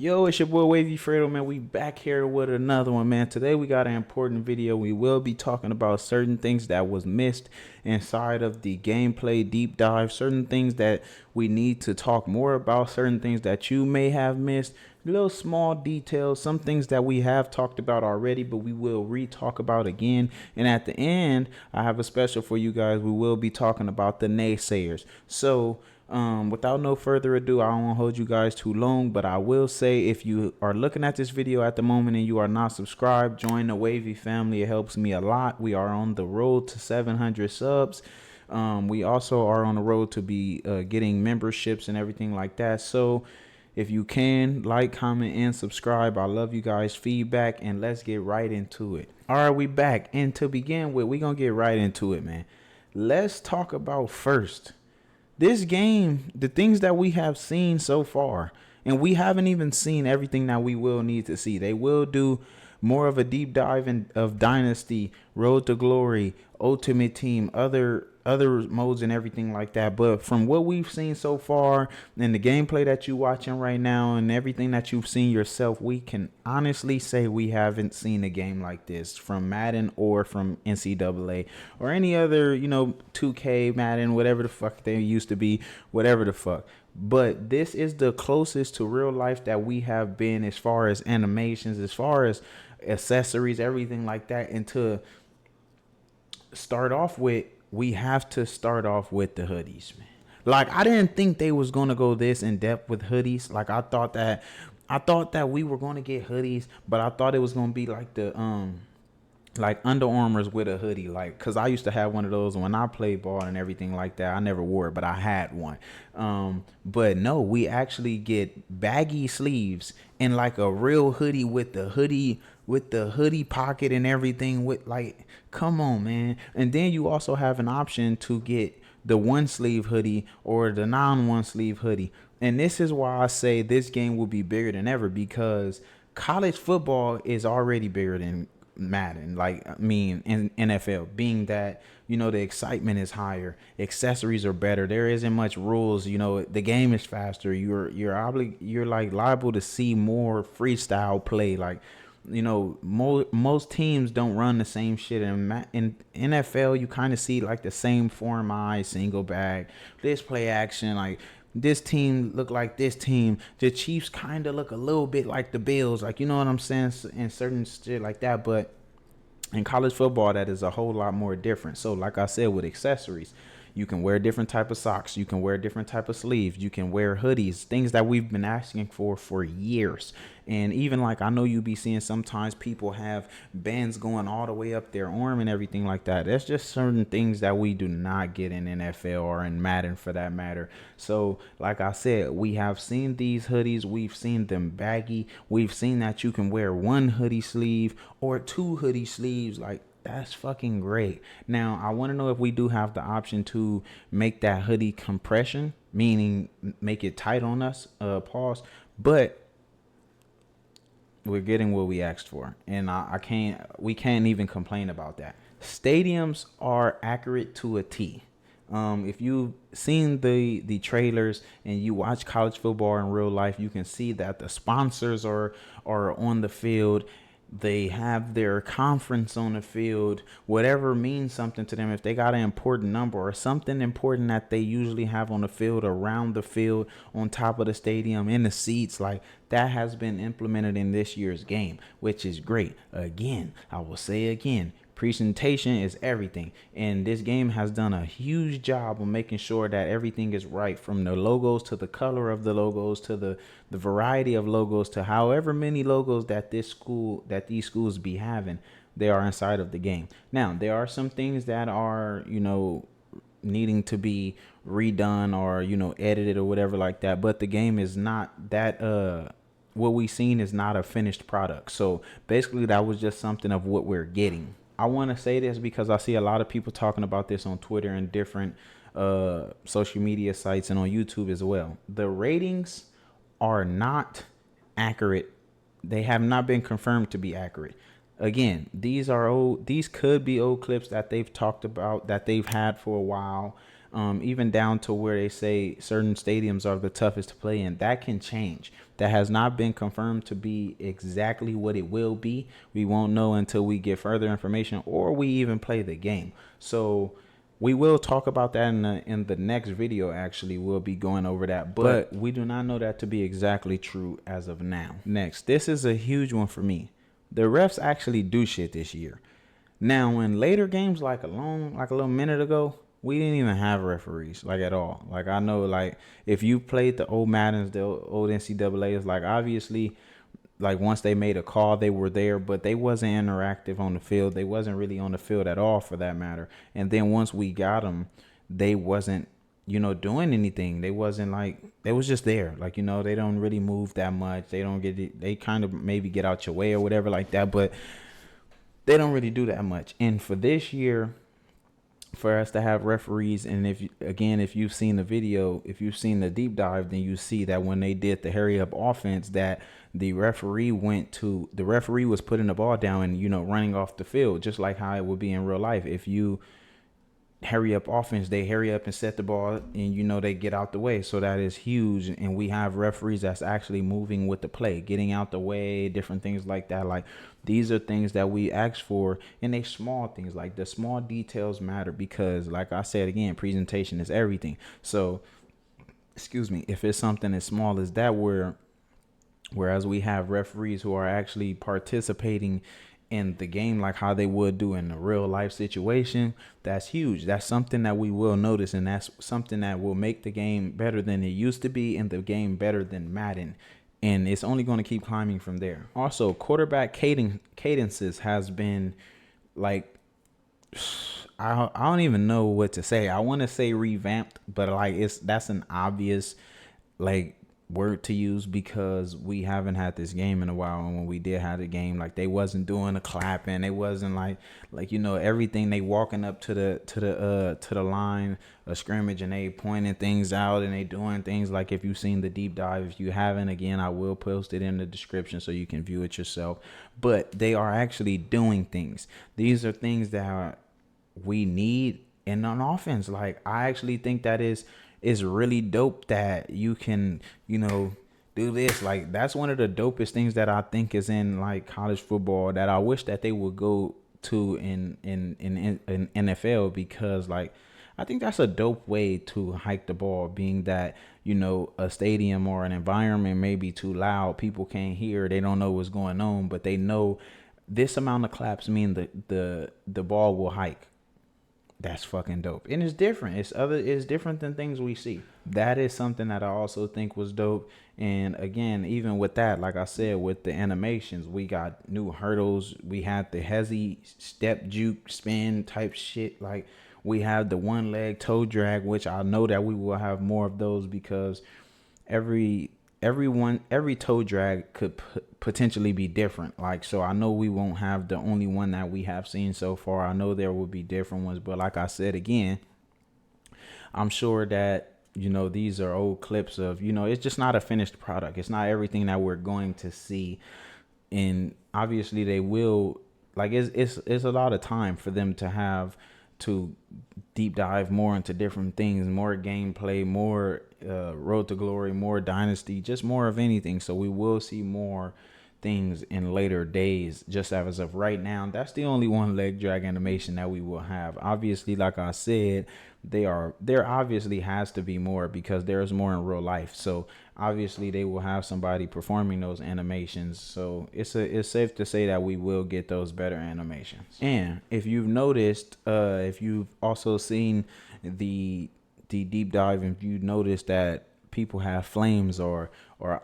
Yo, it's your boy Wavy Fredo, man. We back here with another one, man. Today we got an important video. We will be talking about certain things that was missed inside of the gameplay deep dive, certain things that we need to talk more about, certain things that you may have missed, little small details, some things that we have talked about already, but we will re-talk about again. And at the end, I have a special for you guys. We will be talking about the naysayers. So without no further ado, I don't want to hold you guys too long, but I will say if you are looking at this video at the moment and you are not subscribed, join the Wavy family. It helps me a lot. We are on the road to 700 subs. We also are on the road to be getting memberships and everything like that. So if you can, like, comment, and subscribe. I love you guys' feedback, and let's get right into it. All right, we back. And to begin with, we're going to get right into it, man. Let's talk about first this game, the things that we have seen so far, and we haven't even seen everything that we will need to see. They will do more of a deep dive of Dynasty, Road to Glory, Ultimate Team, other modes and everything like that. But from what we've seen so far and the gameplay that you're watching right now and everything that you've seen yourself, we can honestly say we haven't seen a game like this from Madden or from NCAA or any other, 2K, Madden, whatever the fuck they used to be, whatever the fuck. But this is the closest to real life that we have been as far as animations, as far as accessories, everything like that. And to start off with, we have to start off with the hoodies, man. Like, I didn't think they was gonna go this in depth with hoodies. Like, I thought that we were gonna get hoodies, but I thought it was gonna be like the like Under Armour's with a hoodie, like, cause I used to have one of those when I played ball and everything like that. I never wore it, but I had one. But no, we actually get baggy sleeves and like a real hoodie with the hoodie pocket and everything. With, like, come on, man. And then you also have an option to get the one sleeve hoodie or the non-one sleeve hoodie. And this is why I say this game will be bigger than ever, because college football is already bigger than Madden, like, I mean, in NFL, being that, the excitement is higher, accessories are better, there isn't much rules, the game is faster, you're like liable to see more freestyle play, like, most teams don't run the same shit. In NFL, you kind of see like the same form eye, single back, this play action, like this team look like this team. The Chiefs kind of look a little bit like the Bills, like, you know what I'm saying, and certain shit like that. But in college football, that is a whole lot more different. So like I said, with accessories, you can wear different type of socks, you can wear different type of sleeves, you can wear hoodies, things that we've been asking for years. And even, like, I know you be seeing sometimes people have bands going all the way up their arm and everything like that. That's just certain things that we do not get in NFL or in Madden, for that matter. So like I said, we have seen these hoodies, we've seen them baggy, we've seen that you can wear one hoodie sleeve or two hoodie sleeves. Like, that's fucking great. Now, I want to know if we do have the option to make that hoodie compression, meaning make it tight on us, pause. But we're getting what we asked for, and we can't even complain about that. Stadiums are accurate to a T. If you've seen the trailers and you watch college football in real life, you can see that the sponsors are on the field. They have their conference on the field, whatever means something to them. If they got an important number or something important that they usually have on the field, around the field, on top of the stadium, in the seats, like, that has been implemented in this year's game, which is great. Again, I will say again, presentation is everything, and this game has done a huge job of making sure that everything is right, from the logos to the color of the logos to the variety of logos to however many logos that these schools be having. They are inside of the game. Now, there are some things that are, needing to be redone or, edited or whatever like that, but the game is not that what we've seen is not a finished product. So basically, that was just something of what we're getting. I want to say this because I see a lot of people talking about this on Twitter and different social media sites and on YouTube as well. The ratings are not accurate. They have not been confirmed to be accurate. Again, these could be old clips that they've talked about, that they've had for a while. even down to where they say certain stadiums are the toughest to play in. That can change. That has not been confirmed to be exactly what it will be. We won't know until we get further information or we even play the game. So we will talk about that in the next video. Actually, we'll be going over that, but we do not know that to be exactly true as of now. Next, this is a huge one for me. The refs actually do shit this year. Now, in later games, like a little minute ago, we didn't even have referees, like, at all. Like, I know, like, if you played the old Maddens, the old NCAAs, like, obviously, like, once they made a call, they were there, but they wasn't interactive on the field. They wasn't really on the field at all, for that matter. And then once we got them, they wasn't, doing anything. They wasn't, like, they was just there. Like, they don't really move that much. They don't get it. They kind of maybe get out your way or whatever like that, but they don't really do that much. And for this year, for us to have referees, and if you've seen the video, if you've seen the deep dive, then you see that when they did the hurry up offense, that the referee was putting the ball down and running off the field, just like how it would be in real life. If you hurry up offense, they hurry up and set the ball, and they get out the way. So that is huge. And we have referees that's actually moving with the play, getting out the way, different things like that. Like, these are things that we ask for, and they small things. Like, the small details matter, because, like I said again, presentation is everything. So if it's something as small as that, whereas we have referees who are actually participating in the game like how they would do in a real life situation, that's huge. That's something that we will notice, and that's something that will make the game better than it used to be, and the game better than Madden. And it's only going to keep climbing from there. Also, quarterback cadences has been, like, I don't even know what to say. I want to say revamped, but, like, that's an obvious, like, word to use, because we haven't had this game in a while. And when we did have the game, like, they wasn't doing the clapping. They wasn't like everything. They walking up to the line of scrimmage, and they pointing things out, and they doing things. Like, if you've seen the deep dive, if you haven't, again, I will post it in the description so you can view it yourself. But they are actually doing things. These are things that we need in an offense. Like, I actually think that is really dope that you can, do this. Like, that's one of the dopest things that I think is in, like, college football, that I wish that they would go to in NFL, because, like, I think that's a dope way to hike the ball, being that, a stadium or an environment may be too loud. People can't hear. They don't know what's going on, but they know this amount of claps mean the ball will hike. That's fucking dope. And it's different. It's different than things we see. That is something that I also think was dope. And again, even with that, like I said, with the animations, we got new hurdles. We had the hezzy step juke spin type shit. Like, we have the one leg toe drag, which I know that we will have more of those, because every toe drag could potentially be different. Like, so I know we won't have the only one that we have seen so far. I know there will be different ones, but like I said again, I'm sure that these are old clips of, it's just not a finished product. It's not everything that we're going to see, and obviously they will, like, it's a lot of time for them to have to deep dive more into different things, more gameplay, more Road to Glory, more Dynasty, just more of anything. So we will see more things in later days. Just as of right now, that's the only one leg drag animation that we will have. Obviously, like I said, there obviously has to be more, because there's more in real life. So obviously they will have somebody performing those animations. So it's safe to say that we will get those better animations. And if you've noticed, if you've also seen the deep dive, and you notice that people have flames or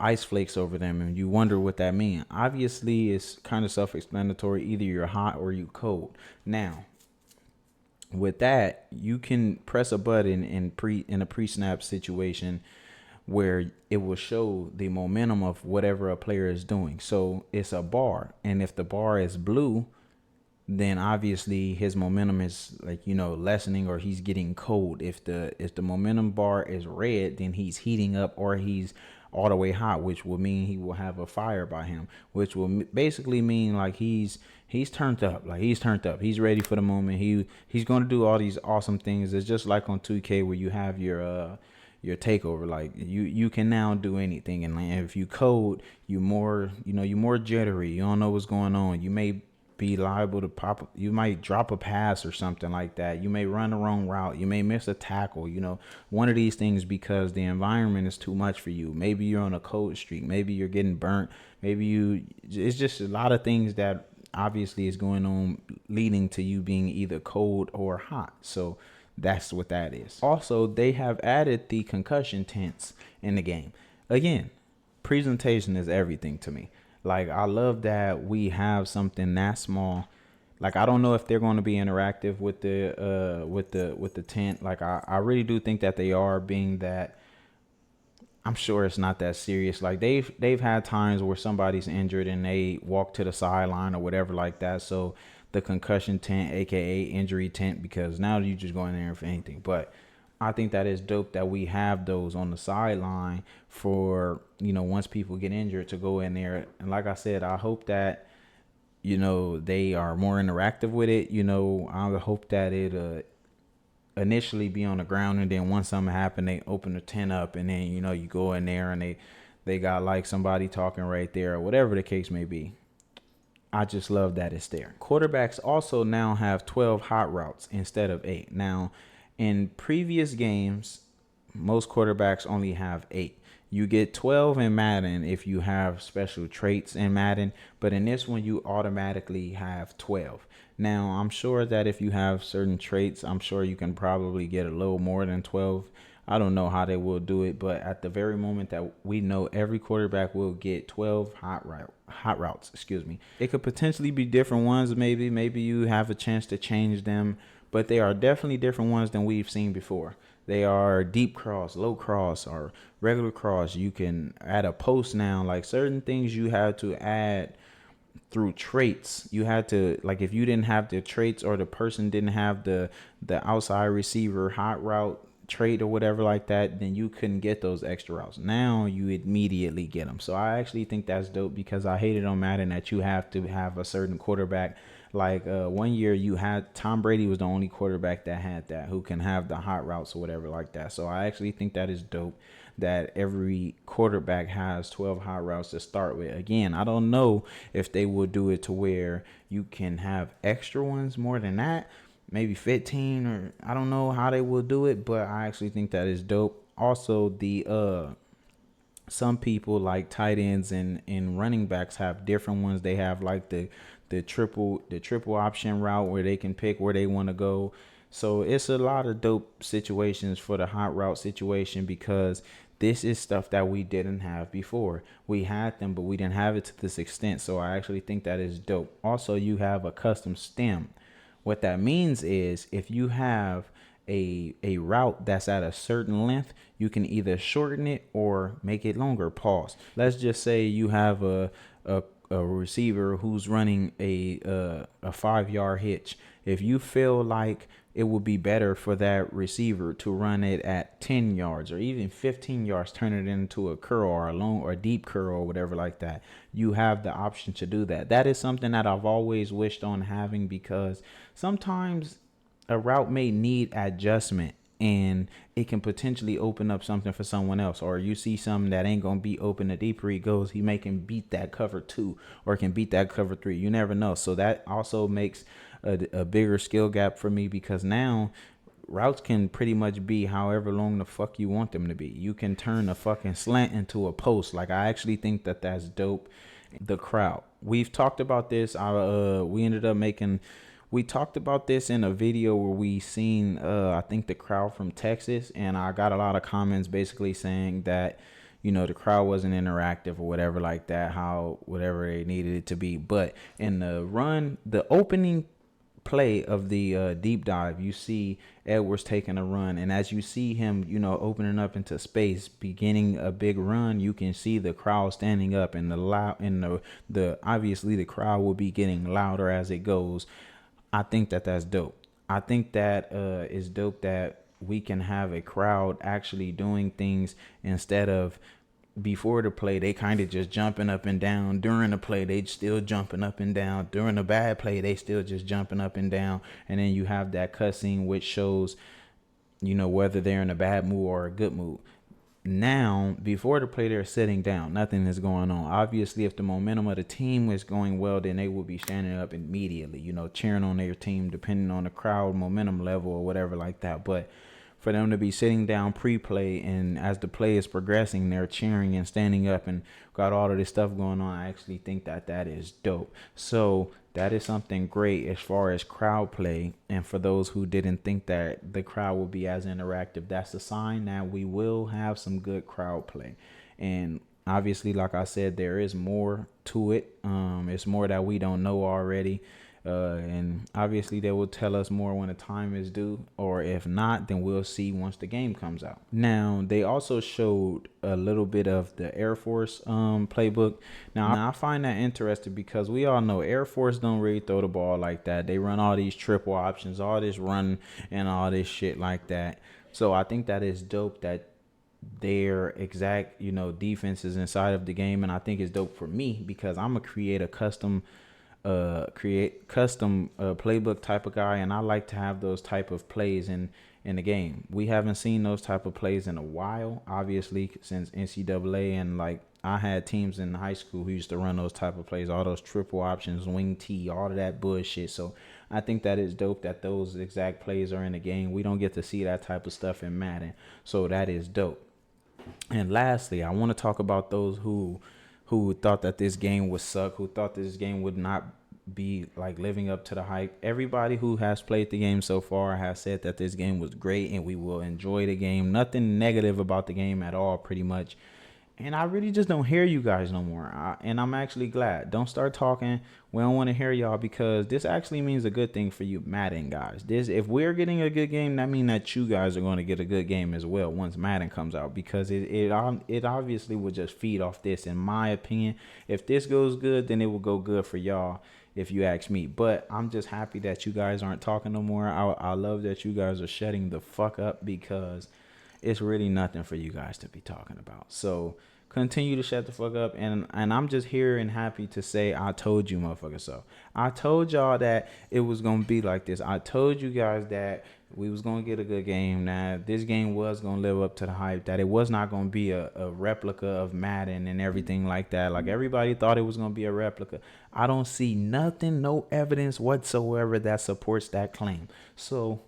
ice flakes over them, and you wonder what that means, obviously it's kind of self-explanatory. Either you're hot or you cold. Now, with that, you can press a button in a pre-snap situation where it will show the momentum of whatever a player is doing. So it's a bar, and if the bar is blue, then obviously his momentum is, like, lessening, or he's getting cold. If the momentum bar is red, then he's heating up, or he's all the way hot, which will mean he will have a fire by him, which will basically mean like he's turned up, like he's turned up, he's ready for the moment. He's going to do all these awesome things. It's just like on 2K where you have your takeover. Like you can now do anything, and like, if you code, you more, you more jittery, you don't know what's going on, you may be liable to pop, you might drop a pass or something like that, you may run the wrong route, you may miss a tackle, one of these things, because the environment is too much for you. Maybe you're on a cold streak, maybe you're getting burnt, it's just a lot of things that obviously is going on, leading to you being either cold or hot. So that's what that is. Also, they have added the concussion tents in the game. Again, presentation is everything to me. Like, I love that we have something that small. Like, I don't know if they're going to be interactive with the tent. Like, I really do think that they are, being that I'm sure it's not that serious. Like, they've had times where somebody's injured and they walk to the sideline or whatever like that. So the concussion tent, aka injury tent, because now you just go in there for anything. But I think that is dope that we have those on the sideline for, once people get injured, to go in there. And like I said, I hope that, they are more interactive with it. I hope that it initially be on the ground, and then once something happen, they open the tent up, and then, you go in there and they got like somebody talking right there, or whatever the case may be. I just love that it's there. Quarterbacks also now have 12 hot routes instead of 8. Now, in previous games, most quarterbacks only have 8. You get 12 in Madden if you have special traits in Madden, but in this one, you automatically have 12. Now, I'm sure that if you have certain traits, I'm sure you can probably get a little more than 12. I don't know how they will do it, but at the very moment that we know, every quarterback will get 12 hot routes. Excuse me. It could potentially be different ones. Maybe you have a chance to change them, but they are definitely different ones than we've seen before. They are deep cross, low cross, or regular cross. You can add a post now. Like, certain things you have to add through traits. You had to, like, if you didn't have the traits, or the person didn't have the outside receiver hot route trait or whatever like that, then you couldn't get those extra routes. Now you immediately get them. So I actually think that's dope, because I hated on Madden that you have to have a certain quarterback. Like, one year you had Tom Brady was the only quarterback that had that, who can have the hot routes or whatever like that. So I actually think that is dope, that every quarterback has 12 hot routes to start with. Again, I don't know if they will do it to where you can have extra ones more than that, maybe 15, or I don't know how they will do it, but I actually think that is dope. Also, the some people like tight ends and running backs have different ones. They have like the triple option route, where they can pick where they want to go. So it's a lot of dope situations for the hot route situation, because this is stuff that we didn't have before. We had them, but we didn't have it to this extent. So I actually think that is dope. Also, you have a custom stem. What that means is, if you have a route that's at a certain length, you can either shorten it or make it longer. Pause. Let's just say you have a receiver who's running a 5-yard hitch. If you feel like it would be better for that receiver to run it at 10 yards or even 15 yards, turn it into a curl or a long or deep curl or whatever like that, you have the option to do that. That is something that I've always wished on having, because sometimes a route may need adjustment, and it can potentially open up something for someone else. Or you see something that ain't gonna be open, the deeper he goes, he may can beat that cover 2 or can beat that cover 3. You never know. So that also makes a bigger skill gap for me, because now routes can pretty much be however long the fuck you want them to be. You can turn a fucking slant into a post. Like, I actually think that that's dope. The crowd, we've talked about this. We talked about this in a video where we seen I think the crowd from Texas, and I got a lot of comments basically saying that, the crowd wasn't interactive or whatever like that, how whatever they needed it to be. But in the opening play of the deep dive, you see Edwards taking a run, and as you see him, opening up into space, beginning a big run, you can see the crowd standing up, and the obviously the crowd will be getting louder as it goes. I think that that's dope. I think that is dope that we can have a crowd actually doing things instead of before the play, they kind of just jumping up and down. During the play, they still jumping up and down. During the bad play, they still just jumping up and down. And then you have that cussing, which shows, whether they're in a bad mood or a good mood. Now, before the play, they're sitting down. Nothing is going on. Obviously, if the momentum of the team is going well, then they will be standing up immediately, cheering on their team, depending on the crowd momentum level or whatever like that. But for them to be sitting down pre-play, and as the play is progressing, they're cheering and standing up and got all of this stuff going on, I actually think that is dope. So that is something great as far as crowd play. And for those who didn't think that the crowd will be as interactive, that's a sign that we will have some good crowd play. And obviously, like I said, there is more to it. It's more that we don't know already. And obviously they will tell us more when the time is due, or if not, then we'll see once the game comes out. Now, they also showed a little bit of the Air Force playbook. Now I find that interesting because we all know Air Force don't really throw the ball like that. They run all these triple options, all this run and all this shit like that. So I think that is dope that their exact, defense is inside of the game. And I think it's dope for me because I'm gonna create a custom playbook type of guy, and I like to have those type of plays in the game. We haven't seen those type of plays in a while, obviously, since NCAA, and like I had teams in high school who used to run those type of plays, all those triple options, wing T, all of that bullshit. So I think that is dope that those exact plays are in the game. We don't get to see that type of stuff in Madden, so that is dope. And lastly, I want to talk about those who thought that this game would suck, who thought this game would not be like living up to the hype. Everybody who has played the game so far has said that this game was great and we will enjoy the game. Nothing negative about the game at all, pretty much. And I really just don't hear you guys no more. And I'm actually glad. Don't start talking. We don't want to hear y'all because this actually means a good thing for you Madden guys. If we're getting a good game, that means that you guys are going to get a good game as well once Madden comes out, because it obviously will just feed off this, in my opinion. If this goes good, then it will go good for y'all, if you ask me. But I'm just happy that you guys aren't talking no more. I love that you guys are shutting the fuck up, because it's really nothing for you guys to be talking about. So continue to shut the fuck up, and I'm just here and happy to say I told you motherfuckers so. I told y'all that it was gonna be like this. I told you guys that we was gonna get a good game, that this game was gonna live up to the hype, that it was not gonna be a replica of Madden and everything like that. Like everybody thought it was gonna be a replica. I don't see nothing, no evidence whatsoever that supports that claim. So,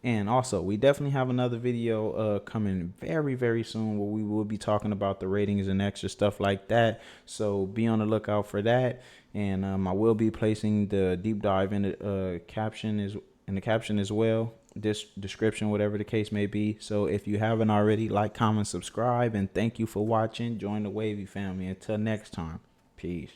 and also, we definitely have another video coming very, very soon where we will be talking about the ratings and extra stuff like that. So be on the lookout for that. And I will be placing the deep dive in the caption as well, this description, whatever the case may be. So if you haven't already, like, comment, subscribe, and thank you for watching. Join the Wavy family. Until next time, peace.